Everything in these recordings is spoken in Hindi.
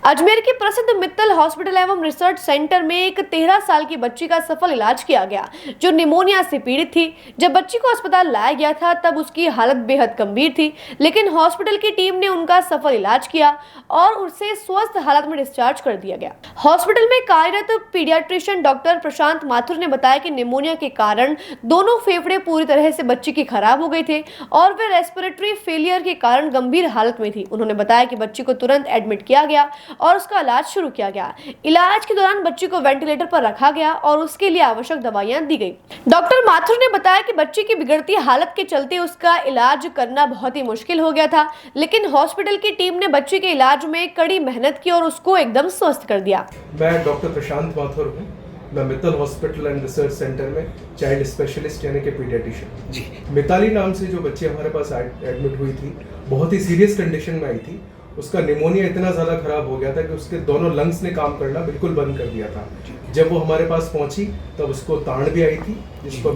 अजमेर के प्रसिद्ध मित्तल हॉस्पिटल एवं रिसर्च सेंटर में एक 13 साल की बच्ची का सफल इलाज किया गया जो निमोनिया से पीड़ित थी। जब बच्ची को अस्पताल लाया गया था तब उसकी हालत बेहद गंभीर थी, लेकिन हॉस्पिटल की टीम ने उनका सफल इलाज किया और उसे स्वस्थ हालत में डिस्चार्ज कर दिया गया। हॉस्पिटल में कार्यरत पीडियाट्रिशियन डॉक्टर प्रशांत माथुर ने बताया कि निमोनिया के कारण दोनों फेफड़े पूरी तरह से बच्ची की खराब हो गए थे और वे रेस्पिरेटरी फेलियर के कारण गंभीर हालत में थी। उन्होंने बताया कि बच्ची को तुरंत एडमिट किया गया और उसका इलाज शुरू किया गया। इलाज के दौरान बच्ची को वेंटिलेटर पर रखा गया और उसके लिए आवश्यक दवाइयां दी गई। डॉक्टर माथुर ने बताया कि बच्ची की बिगड़ती हालत के चलते उसका इलाज करना बहुत ही मुश्किल हो गया था, लेकिन हॉस्पिटल की टीम ने बच्ची के इलाज में कड़ी मेहनत की और उसको एकदम स्वस्थ कर दिया। मैं डॉक्टर प्रशांत माथुर हूँ। मैं Mittal hospital and research centre में चाइल्ड स्पेशलिस्ट यानी कि पीडियाट्रिशियन जी। मिताली नाम से जो बच्ची हमारे पास एडमिट हुई थी, बहुत ही सीरियस कंडीशन में आई थी। उसका निमोनिया इतना ज़्यादा खराब हो गया था कि उसके दोनों लंग्स ने काम करना बिल्कुल बंद कर दिया था। जब वो हमारे पास पहुंची तब उसको ताड़ भी आई थी, जिसको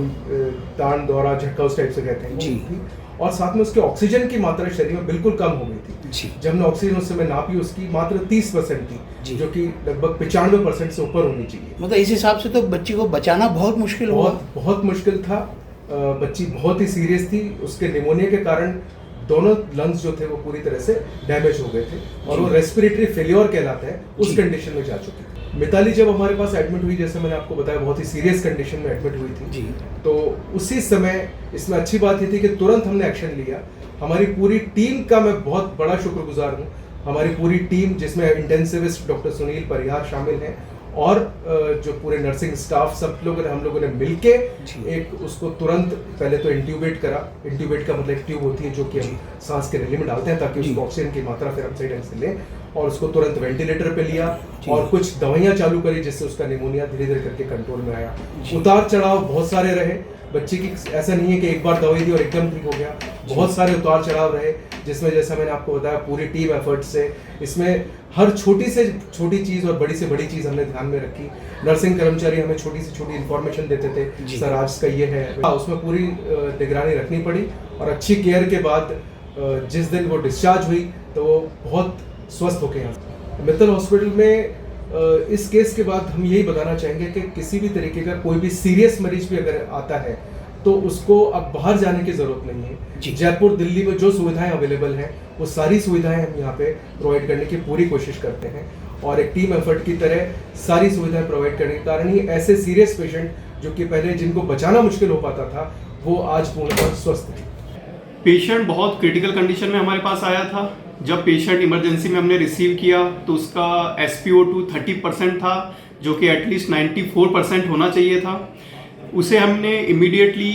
ताड़ दौरा झटका उस टाइप से कहते हैं जी। और साथ में उसके ऑक्सीजन की मात्रा शरीर में बिल्कुल कम हो गई थी। जब हमने ऑक्सीजन उस समय नापी, उसकी मात्रा 30% थी, जो कि लगभग 95% से ऊपर होनी चाहिए। मतलब इस हिसाब से तो बच्ची को बचाना बहुत मुश्किल हुआ। बहुत मुश्किल था। बच्ची बहुत ही सीरियस थी। उसके निमोनिया के कारण दोनों लंग्स जो थे वो पूरी तरह से डैमेज हो गए थे और वो रेस्पिरेटरी फेलियर कहलाता है, उस कंडीशन में जा चुकी थी। मिताली जब हमारे पास एडमिट हुई, जैसे मैंने आपको बताया, बहुत ही सीरियस कंडीशन में एडमिट हुई थी जी। तो उसी समय इसमें अच्छी बात ये थी कि तुरंत हमने एक्शन लिया। हमारी पूरी टीम का मैं बहुत बड़ा शुक्रगुजार हूँ। हमारी पूरी टीम, जिसमें इंटेंसिविस्ट डॉक्टर सुनील परिहार शामिल हैं और जो पूरे नर्सिंग स्टाफ, सब लोगों ने, हम लोगों ने मिलके एक उसको तुरंत पहले तो इंट्यूबेट करा। इंट्यूबेट का मतलब एक ट्यूब होती है जो कि हम सांस के नली में डालते हैं ताकि उसको ऑक्सीजन की मात्रा फिर हम सही ढंग से लें, और उसको तुरंत वेंटिलेटर पे लिया और कुछ दवाइयां चालू करी जिससे उसका निमोनिया धीरे धीरे करके कंट्रोल में आया। उतार चढ़ाव बहुत सारे रहे बच्चे की, ऐसा नहीं है कि एक बार दवाई दी और एकदम ठीक हो गया। बहुत सारे उतार चढ़ाव रहे, जिसमें जैसा मैंने आपको बताया पूरी टीम एफर्ट से इसमें हर छोटी से छोटी चीज़ और बड़ी से बड़ी चीज़ हमने ध्यान में रखी। नर्सिंग कर्मचारी हमें छोटी से छोटी इन्फॉर्मेशन देते थे, सर आज का ये है, उसमें पूरी निगरानी रखनी पड़ी। और अच्छी केयर के बाद जिस दिन वो डिस्चार्ज हुई तो वो बहुत स्वस्थ होके यहाँ मित्तल हॉस्पिटल में। इस केस के बाद हम यही बताना चाहेंगे कि किसी भी तरीके का कोई भी सीरियस मरीज भी अगर आता है तो उसको अब बाहर जाने की जरूरत नहीं है। जयपुर, दिल्ली में जो सुविधाएं अवेलेबल हैं वो सारी सुविधाएं हम यहाँ पे प्रोवाइड करने की पूरी कोशिश करते हैं और एक टीम एफर्ट की तरह सारी सुविधाएं प्रोवाइड करने के कारण ही ऐसे सीरियस पेशेंट जो कि पहले जिनको बचाना मुश्किल हो पाता था, वो आज पूर्णतः स्वस्थ है। पेशेंट बहुत क्रिटिकल कंडीशन में हमारे पास आया था। जब पेशेंट इमरजेंसी में हमने रिसीव किया तो उसका SpO2 30% था, जो कि एटलीस्ट 94% होना चाहिए था। उसे हमने इमीडिएटली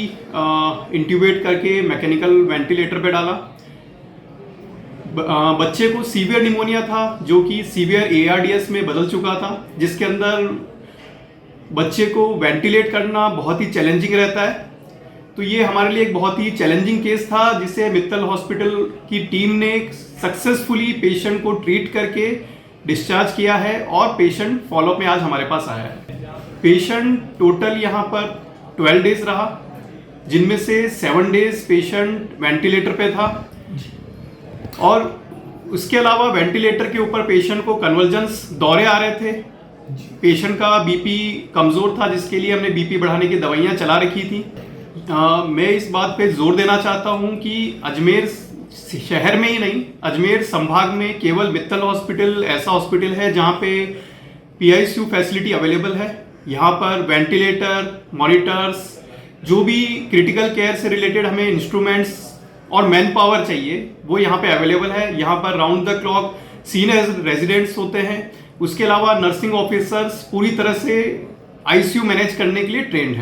इंट्यूबेट करके मैकेनिकल वेंटिलेटर पे डाला। बच्चे को सीवियर निमोनिया था जो कि सीवियर ARDS में बदल चुका था, जिसके अंदर बच्चे को वेंटिलेट करना बहुत ही चैलेंजिंग रहता है। तो ये हमारे लिए एक बहुत ही चैलेंजिंग केस था, जिसे मित्तल हॉस्पिटल की टीम ने सक्सेसफुली पेशेंट को ट्रीट करके डिस्चार्ज किया है और पेशेंट फॉलोअप में आज हमारे पास आया है। पेशेंट टोटल यहाँ पर 12 डेज रहा, जिनमें से 7 डेज पेशेंट वेंटिलेटर पे था और उसके अलावा वेंटिलेटर के ऊपर पेशेंट को कन्वर्जेंस दौरे आ रहे थे। पेशेंट का BP कमज़ोर था, जिसके लिए हमने BP बढ़ाने की दवाइयाँ चला रखी थी। मैं इस बात पे जोर देना चाहता हूँ कि अजमेर शहर में ही नहीं, अजमेर संभाग में केवल मित्तल हॉस्पिटल ऐसा हॉस्पिटल है जहाँ पे PICU फैसिलिटी अवेलेबल है। यहाँ पर वेंटिलेटर, मॉनिटर्स, जो भी क्रिटिकल केयर से रिलेटेड हमें इंस्ट्रूमेंट्स और मैन पावर चाहिए वो यहाँ पे अवेलेबल है। यहाँ पर round the clock senior residents होते हैं। उसके अलावा नर्सिंग ऑफिसर्स पूरी तरह से ICU मैनेज करने के लिए ट्रेंड है।